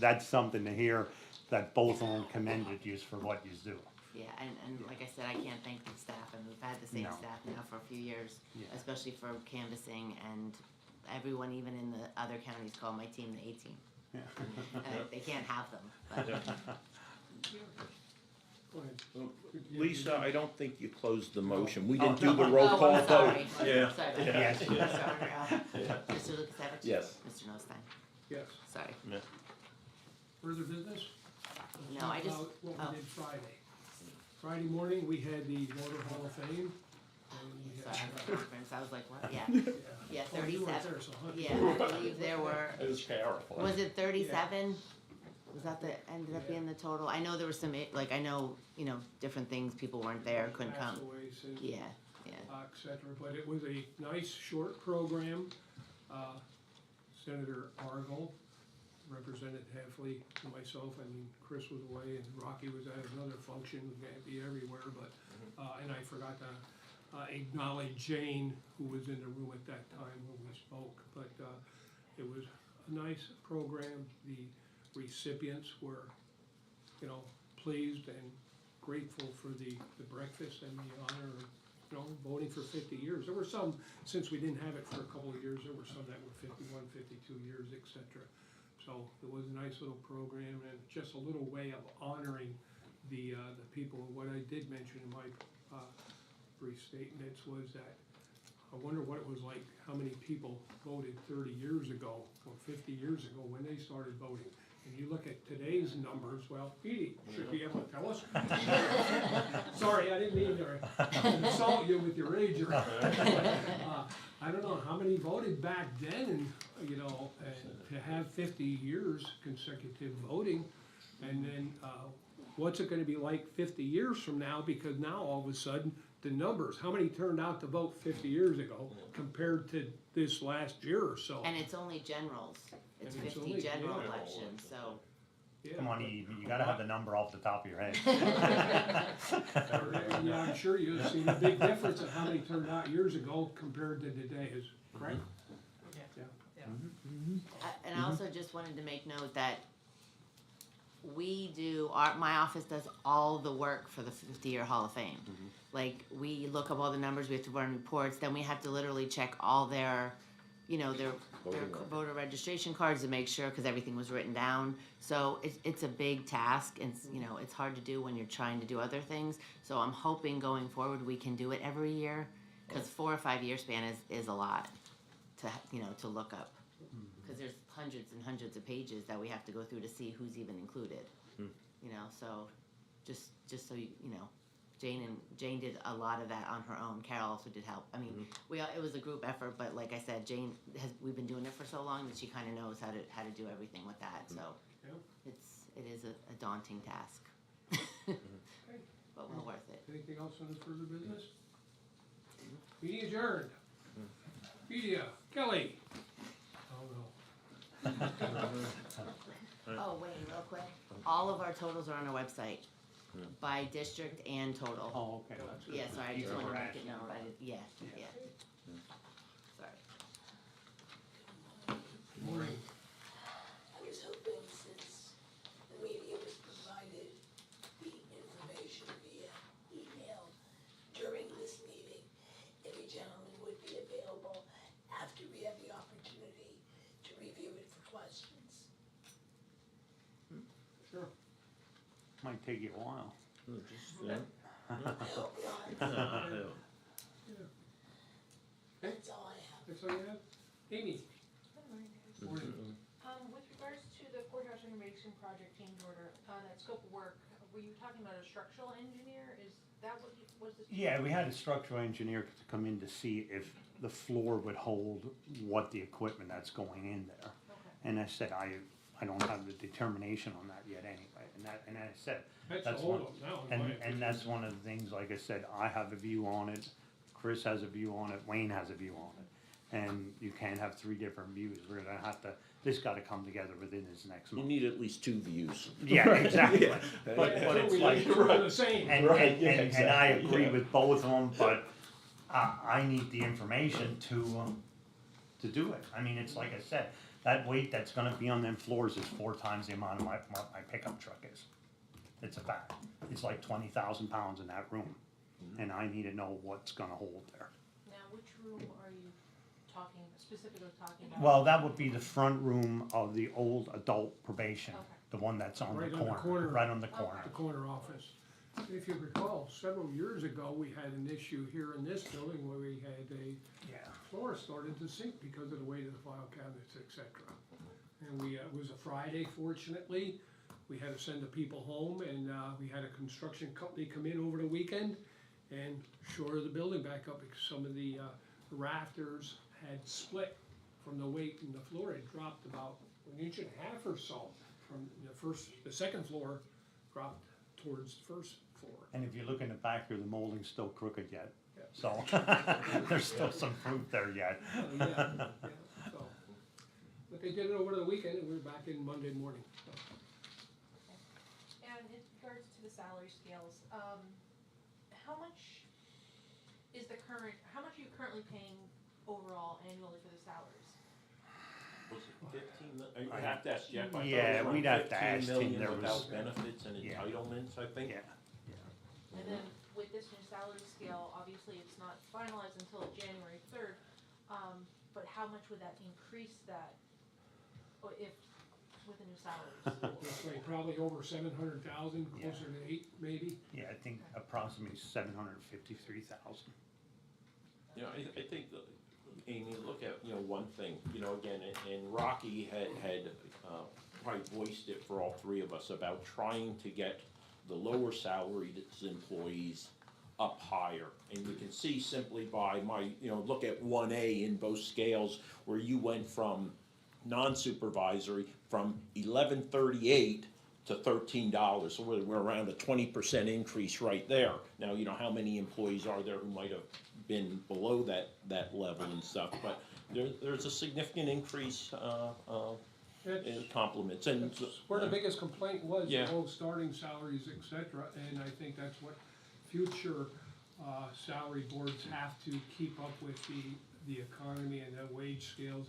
that's something to hear, that both of them commended you for what you do. Yeah, and like I said, I can't thank the staff, and we've had the same No. staff now for a few years, Yeah. especially for canvassing, and everyone, even in the other counties, call my team the A-team. They can't have them, but Go ahead. Lisa, I don't think you closed the motion. We Oh, didn't do no. the roll oh, call I'm vote. sorry. Yeah. Sorry about Yes. that. Mr. Arner, Mr. Lukasevich? Yes. Mr. Nostine? Yes. Sorry. Further business? Let's No, I talk just- about what oh. we did Friday. Friday morning, we had the Motor Hall of Fame. And we Sorry, I had, had a conference, I was like, what? Yeah, yeah. yeah, Oh, you weren't 37. there, so, huh? Yeah, I believe there were, It was powerful. was it 37? Was that ended up being the total? I know there was some, like, I know, different things, people weren't there, couldn't Passed come. away since, Yeah, yeah. et cetera, but it was a nice, short program. Senator Argel represented Heffley and myself. I mean, Chris was away and Rocky was at another function, was gonna be everywhere, but, and I forgot to acknowledge Jane, who was in the room at that time when we spoke, but, it was a nice program. The recipients were, pleased and grateful for the breakfast and the honor of, voting for 50 years. There were some, since we didn't have it for a couple of years, there were some that were 51, 52 years, et cetera. So it was a nice little program and just a little way of honoring the people. What I did mention in my brief statements was that I wonder what it was like, how many people voted 30 years ago or 50 years ago when they started voting. And you look at today's numbers, well, Edie should be able to tell us. Sorry, I didn't mean to insult you with your age. I don't know how many voted back then, and, you know, and to have 50 years consecutive voting, and then, what's it gonna be like 50 years from now, because now all of a sudden, the numbers, how many turned out to vote 50 years ago compared to this last year or so? And it's only generals, it's And it's 50 only- general yeah. elections, so. Yeah. Come on, Eve, you gotta have the number off the top of your head. Yeah, I'm sure you've seen a big difference of how many turned out years ago compared to today, is correct? Yeah. And I also just wanted to make note that my office does all the work for the 50-year Hall of Fame. Like, we look up all the numbers, we have to run reports, then we have to literally check all their, you know, their voter registration cards to make sure, because everything was written down. So it's a big task, and, you know, it's hard to do when you're trying to do other things. So I'm hoping going forward we can do it every year, because 4 or 5 year span is a lot to, you know, to look up. Because there's hundreds and hundreds of pages that we have to go through to see who's even included. You know, so just so you know, Jane did a lot of that on her own. Carol also did help. I mean, it was a group effort, but like I said, we've been doing it for so long that she kind of knows how to do everything with that. So Yeah. it is a daunting task, but well worth it. Anything else on the further business? Meeting adjourned. Media, Kelly. Oh, no. Oh, wait, real quick. All of our totals are on our website, by district and total. Oh, okay, that's good. Yeah, sorry, I just wanted to make it Yeah. known. Yeah. Sorry. Morning. I was hoping, since the media was provided the information via email during this meeting, if a gentleman would be available after we have the opportunity to review it for questions. Sure. Might take you a while. I hope not. That's all I have. That's all you have? Amy? Morning. With regards to the courthouse renovation project change order, that scope of work, were you talking about a structural engineer? Is that what was this? Yeah, we had a structural engineer to come in to see if the floor would hold what the equipment that's going in there. Okay. And I said, I don't have the determination on that yet anyway, and I said, That's that's all one, of them now, in my opinion. and that's one of the things, like I said, I have a view on it, Chris has a view on it, Wayne has a view on it. And you can't have 3 different views, we're gonna have to, this gotta come together within this next You month. need at least 2 views. Yeah, exactly, Yeah. but So it's we like, like to run the same. and, Right, and, yeah, and I exactly, agree yeah. with both of them, but I need the information to do it. I mean, it's like I said, that weight that's gonna be on them floors is 4 times the amount of my pickup truck is. It's a fact. It's like 20,000 pounds in that room, and I need to know what's gonna hold there. Now, which room are you specifically talking about? Well, that would be the front room of the old adult probation, Okay. the one that's on the Right on the corner, corner. right on the corner. The corner office. If you recall, several years ago, we had an issue here in this building where we had a Yeah. floor started to sink because of the weight of the file cabinets, et cetera. And it was a Friday, fortunately. We had to send the people home, and we had a construction company come in over the weekend and shore the building back up because some of the rafters had split from the weight, and the floor had dropped about 1.5 inches or so from the second floor dropped towards the first floor. And if you look in the back here, the molding's still crooked yet, Yeah. so there's still some fruit there yet. Yeah, so. But they did it over the weekend, and we were back in Monday morning. So. And in regards to the salary scales, how much are you currently paying overall annually for the salaries? Was it 15? You have to ask Jeff. I thought it Yeah, was around we'd have to 15 ask him. million There was- without benefits and Yeah. entitlements, I think. Yeah, And then with this new salary scale, obviously it's not finalized until January 3rd, but how much would that increase that, or if, with the new salaries? Looks like probably over 700,000, Yeah. closer to 8 maybe. yeah, I think approximately 753,000. You know, I think, Amy, look at, one thing, again, and Rocky had probably voiced it for all three of us about trying to get the lower salaried employees up higher. And you can see simply by my, look at 1A in both scales, where you went from non-supervisory from 1138 to $13. So we're around a 20% increase right there. Now, how many employees are there who might have been below that level and stuff, but there's a significant increase in compliments. And That's where the biggest complaint was, the Yeah. whole starting salaries, et cetera, and I think that's what future, salary boards have to keep up with the economy and the wage scales,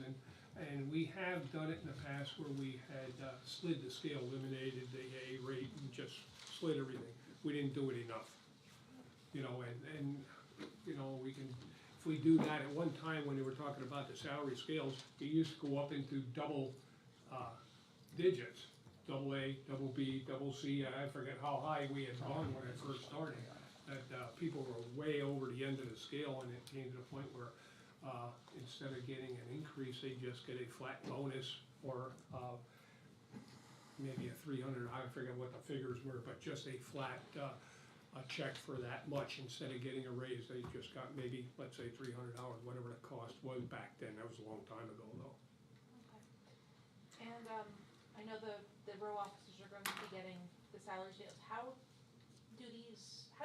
and we have done it in the past where we had, slid the scale, eliminated the A rate and just slid everything. We didn't do it enough, and, we can, if we do that, at one time when they were talking about the salary scales, it used to go up into double, digits, double A, double B, double C, I forget how high we had gone when I first started. That, people were way over the end of the scale, and it came to the point where, instead of getting an increase, they just get a flat bonus or, maybe a 300, I forget what the figures were, but just a flat, a check for that much, instead of getting a raise, they just got maybe, let's say $300, whatever the cost was back then, that was a long time ago though. And, I know the row officers are going to be getting the salary scales. How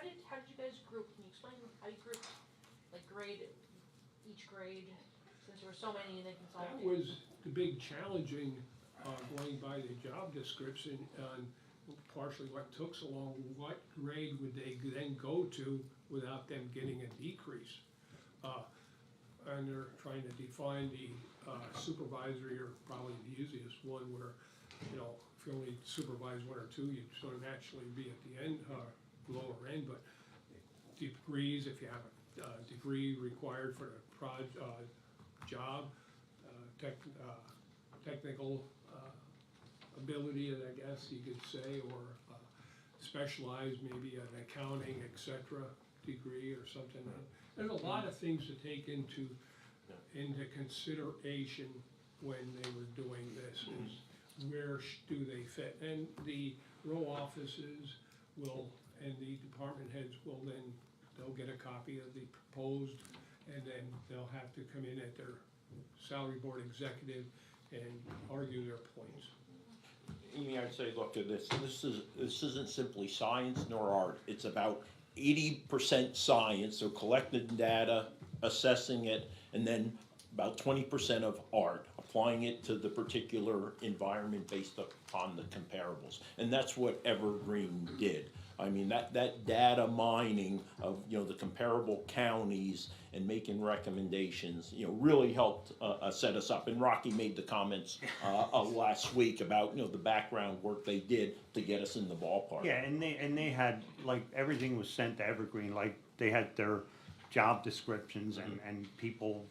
did you guys group? Can you explain how you grouped, like each grade, since there were so many and they consolidated? That was the big challenging, going by the job description, and partially what took so long, what grade would they then go to without them getting a decrease? And they're trying to define the, supervisory, or probably the easiest one where, if you only supervise one or two, you'd sort of naturally be at the end, lower end, but degrees, if you have a, degree required for the job, technical, ability, I guess you could say, or, specialized, maybe an accounting, et cetera, degree or something. There's a lot of things to take into consideration when they were doing this, is where do they fit? And the row offices will, and the department heads will then, they'll get a copy of the proposed, and then they'll have to come in at their salary board executive and argue their points. Amy, I'd say, look at this. This isn't simply science nor art. It's about 80% science, so collecting data, assessing it, and then about 20% of art, applying it to the particular environment based upon the comparables. And that's what Evergreen did. I mean, that data mining of, the comparable counties and making recommendations, really helped set us up. And Rocky made the comments last week about, the background work they did to get us in the ballpark. Yeah, and they had, like, everything was sent to Evergreen, like, they had their job descriptions, and people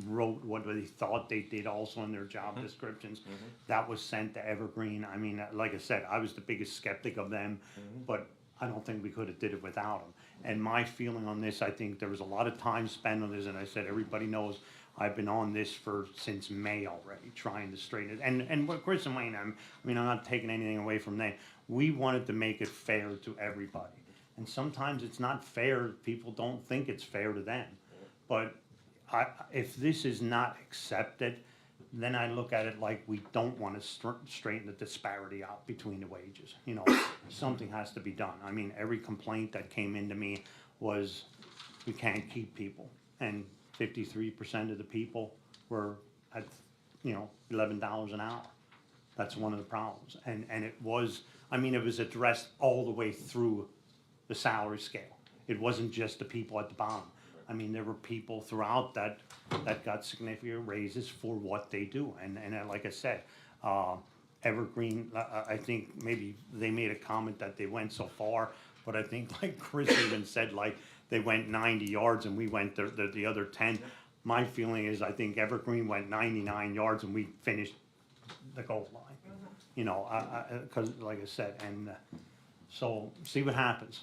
wrote what they thought they did also in their job descriptions. That was sent to Evergreen. I mean, like I said, I was the biggest skeptic of them, but I don't think we could have did it without them. And my feeling on this, I think there was a lot of time spent on this, and I said, everybody knows I've been on this since May already, trying to straighten it. And what Chris and Wayne, I'm not taking anything away from them. We wanted to make it fair to everybody. And sometimes it's not fair, people don't think it's fair to them. But if this is not accepted, then I look at it like we don't want to straighten the disparity out between the wages. Something has to be done. I mean, every complaint that came into me was, we can't keep people. And 53% of the people were at, $11 an hour. That's one of the problems. And it was addressed all the way through the salary scale. It wasn't just the people at the bottom. I mean, there were people throughout that got significant raises for what they do. And like I said, Evergreen, I think maybe they made a comment that they went so far, but I think like Chris even said, like, they went 90 yards and we went the other 10. My feeling is I think Evergreen went 99 yards and we finished the goal line. Because like I said, and so see what happens.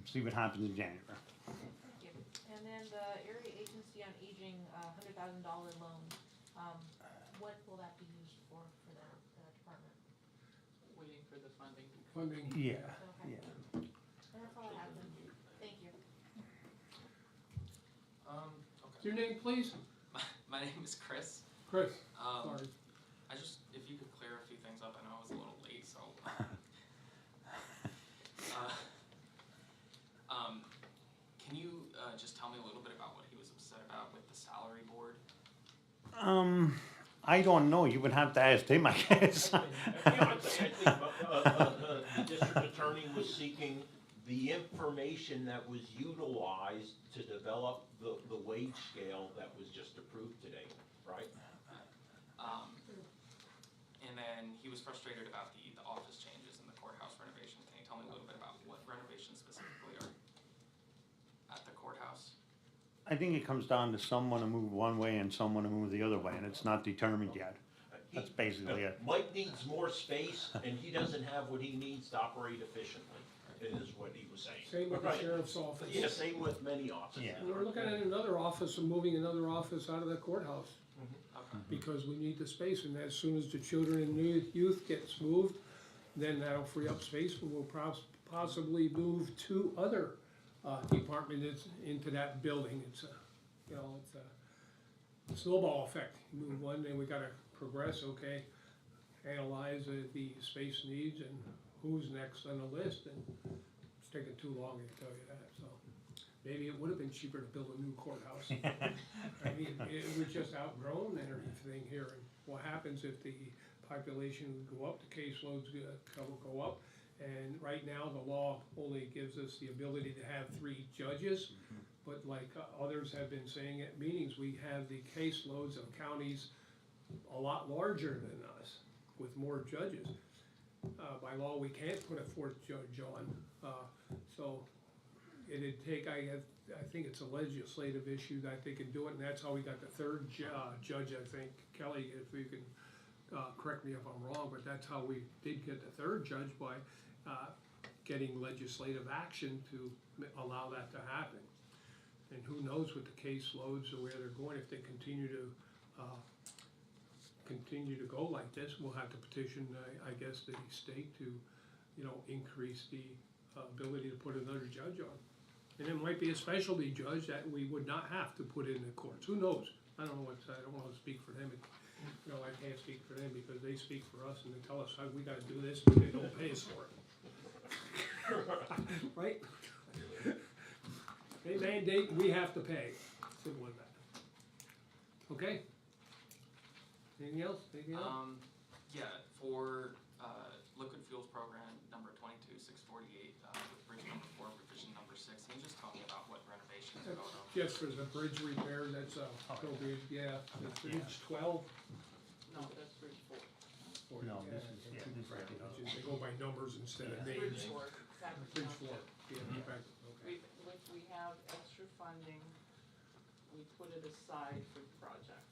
See what happens in January. Thank you. And then the Area Agency on Aging, $100,000 loan, what will that be used for that department? funding. funding. Yeah, Okay. yeah. And that's all I have then. Thank you. What's your name, please? My name is Chris. Chris, Um, sorry. I just, if you could clear a few things up, I know I was a little late, so. Can you, just tell me a little bit about what he was upset about with the salary board? I don't know, you would have to ask him, I guess. I think the district attorney was seeking the information that was utilized to develop the wage scale that was just approved today, right? And then he was frustrated about the office changes and the courthouse renovation. Can you tell me a little bit about what renovations specifically are at the courthouse? I think it comes down to someone to move one way and someone to move the other way, and it's not determined yet. That's basically it. Mike needs more space, and he doesn't have what he needs to operate efficiently, is what he was saying. Same with the Right. sheriff's office. Yeah, same with many offices. Yeah. We're looking at another office and moving another office out of the courthouse Okay. because we need the space, and as soon as the children and youth gets moved, then that'll free up space, and we'll possibly move two other departments into that building. It's it's a snowball effect. You move one, then we gotta progress, okay, analyze the space needs and who's next on the list, and it's taking too long to tell you that, so. Maybe it would have been cheaper to build a new courthouse. I mean, it was just outgrown and everything here, and what happens if the population would go up, the caseloads go up, and right now, the law only gives us the ability to have 3 judges, but like others have been saying at meetings, we have the caseloads of counties a lot larger than us, with more judges. By law, we can't put a 4th judge on, so it'd take, I think it's a legislative issue that they can do it, and that's how we got the 3rd judge, I think. Kelly, if you can, correct me if I'm wrong, but that's how we did get the 3rd judge, by getting legislative action to allow that to happen. And who knows with the caseloads or where they're going, if they continue to go like this, we'll have to petition, I guess, the state to, increase the ability to put another judge on. And it might be a specialty judge that we would not have to put in the courts, who knows? I don't know I don't wanna speak for them, I can't speak for them because they speak for us and they tell us how we gotta do this, but they don't pay us for it. Right? They mandate, we have to pay, simple as that. Okay? Anything else? Yeah, for, liquid fuels program number 22648, with bridge number 4, revision number 6, can you just tell me about what renovations are going on? Just for the bridge repair, that's appropriate, yeah, the bridge 12. No, that's Bridge 4. No, Yeah, this is- yeah, this is- Just they go by numbers instead of Bridge names. 4, Fabric Bridge Township. 4, yeah, okay. If we have extra funding, we put it aside for the project.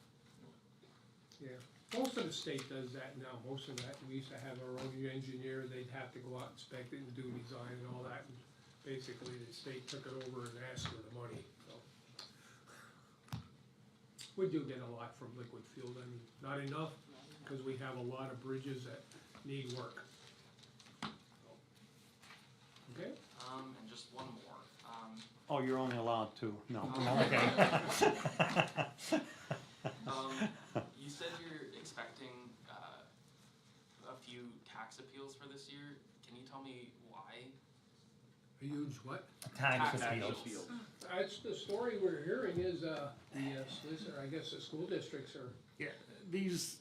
Yeah, most of the state does that now, most of that, we used to have our own engineer, they'd have to go out, inspect it and do design and all that, and basically the state took it over and asked for the money, so. We do get a lot from liquid fuel, I mean, not enough, cause we have a lot of bridges that need work. Okay? And just one more, Oh, you're only allowed 2, no, you said you're expecting, a few tax appeals for this year. Can you tell me why? A huge what? Tax Tax appeals. appeals. That's the story we're hearing is, the solicitor, I guess the school districts are, Yeah, these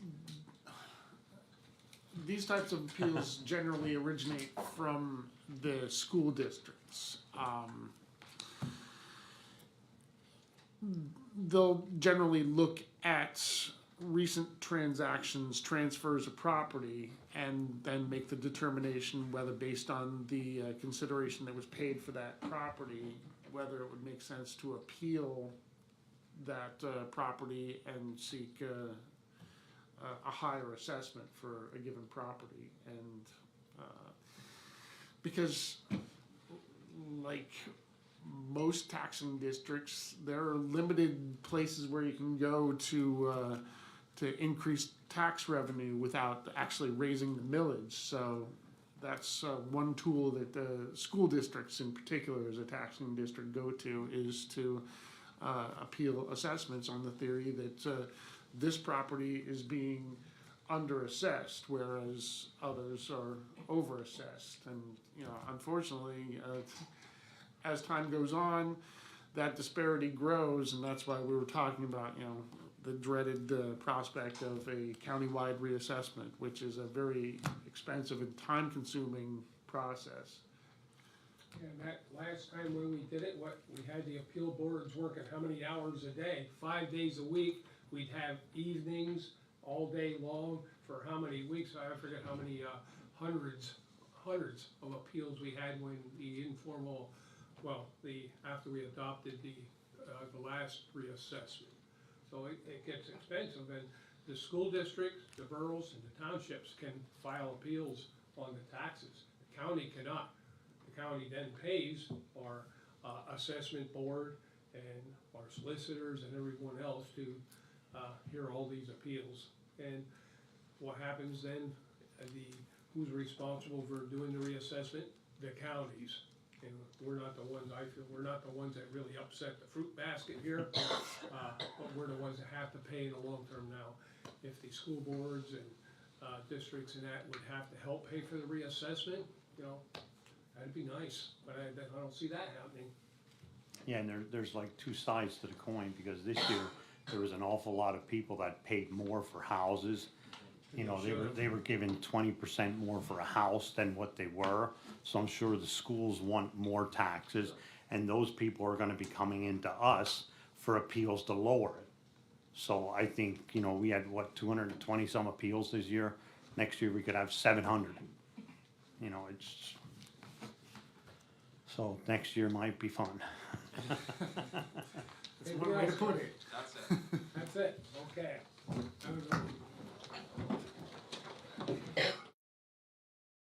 types of appeals generally originate from the school districts. They'll generally look at recent transactions, transfers of property, and then make the determination whether, based on the consideration that was paid for that property, whether it would make sense to appeal that property and seek a higher assessment for a given property. And because, like most taxing districts, there are limited places where you can go to increase tax revenue without actually raising the millage. So that's one tool that the school districts in particular, as a taxing district, go to, is to appeal assessments on the theory that this property is being underassessed, whereas others are overassessed. And, you know, unfortunately, as time goes on, that disparity grows, and that's why we were talking about, you know, the dreaded prospect of a countywide reassessment, which is a very expensive and time-consuming process. And that last time when we did it, we had the appeal boards working how many hours a day? 5 days a week. We'd have evenings all day long for how many weeks? I forget how many hundreds of appeals we had when the informal, after we adopted the last reassessment. So it gets expensive, and the school districts, the boroughs, and the townships can file appeals on the taxes. The county cannot. The county then pays our assessment board and our solicitors and everyone else to hear all these appeals. And what happens then, who's responsible for doing the reassessment? The counties. And we're not the ones, I feel, we're not the ones that really upset the fruit basket here, but we're the ones that have to pay in the long term now. If the school boards and districts and that would have to help pay for the reassessment, you know, that'd be nice, but I don't see that happening. Yeah, and there's like two sides to the coin, because this year, there was an awful lot of people that paid more for houses. You know, they were given 20% more for a house than what they were, so I'm sure the schools want more taxes, and those people are gonna be coming into us for appeals to lower it. So I think, you know, we had, 220 some appeals this year. Next year, we could have 700. You know, so next year might be fun. That's one way to put it. That's it. That's it, okay.